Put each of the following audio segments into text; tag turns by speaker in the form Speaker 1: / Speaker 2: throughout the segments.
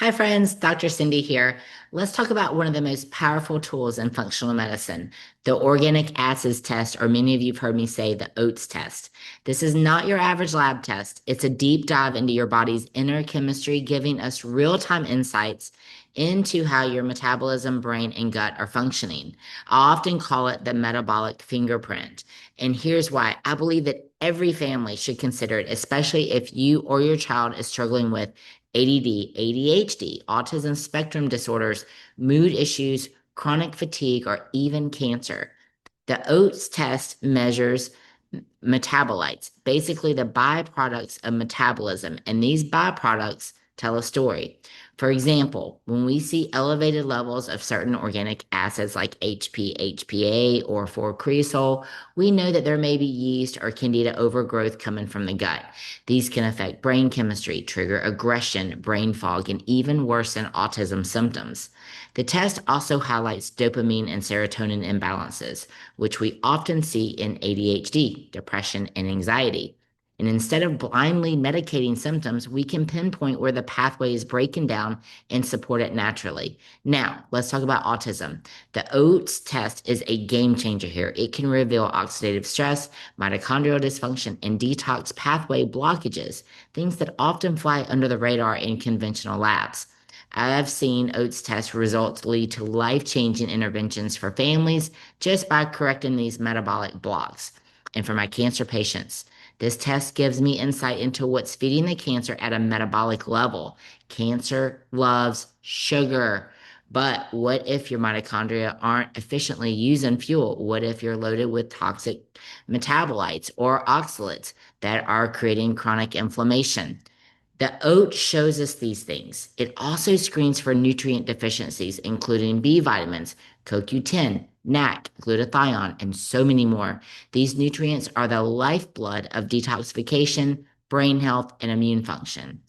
Speaker 1: Hi, friends. Dr. Cindy here. Let's talk about one of the most powerful tools in functional medicine, the organic acids test, or many of you have heard me say the OATS test. This is not your average lab test. It's a deep dive into your body's inner chemistry, giving us real-time insights into how your metabolism, brain, and gut are functioning. I often call it the metabolic fingerprint. And here's why. I believe that every family should consider it, especially if you or your child is struggling with ADD, ADHD, autism spectrum disorders, mood issues, chronic fatigue, or even cancer. The OATS test measures metabolites, basically the byproducts of metabolism, and these byproducts tell a story. For example, when we see elevated levels of certain organic acids like HP, HPA, or 4-creosol, we know that there may be yeast or candida overgrowth coming from the gut. These can affect brain chemistry, trigger aggression, brain fog, and even worsen autism symptoms. The test also highlights dopamine and serotonin imbalances, which we often see in ADHD, depression, and anxiety. And instead of blindly medicating symptoms, we can pinpoint where the pathway is breaking down and support it naturally. Now, let's talk about autism. The OATS test is a game changer here. It can reveal oxidative stress, mitochondrial dysfunction, and detox pathway blockages, things that often fly under the radar in conventional labs. I have seen OATS test results lead to life-changing interventions for families just by correcting these metabolic blocks. And for my cancer patients, this test gives me insight into what's feeding the cancer at a metabolic level. Cancer loves sugar. But what if your mitochondria aren't efficiently using fuel? What if you're loaded with toxic metabolites or oxalates that are creating chronic inflammation? The oat shows us these things. It also screens for nutrient deficiencies, including B vitamins, CoQ10, NAC, glutathione, and so many more. These nutrients are the lifeblood of detoxification, brain health, and immune function.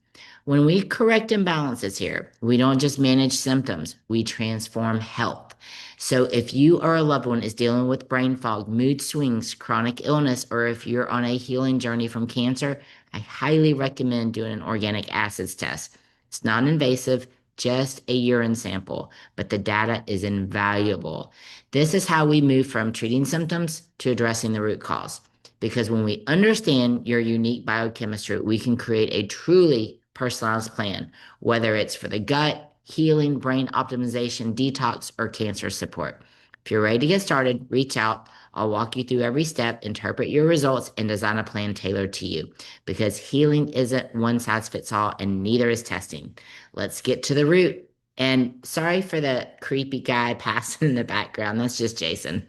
Speaker 1: When we correct imbalances here, we don't just manage symptoms, we transform health. So if you or a loved one is dealing with brain fog, mood swings, chronic illness, or if you're on a healing journey from cancer, I highly recommend doing an organic acids test. It's non-invasive, just a urine sample, but the data is invaluable. This is how we move from treating symptoms to addressing the root cause. Because when we understand your unique biochemistry, we can create a truly personalized plan, whether it's for the gut, healing, brain optimization, detox, or cancer support. If you're ready to get started, reach out. I'll walk you through every step, interpret your results, and design a plan tailored to you because healing isn't one size fits all, and neither is testing. Let's get to the root. And sorry for the creepy guy passing in the background. That's just Jason.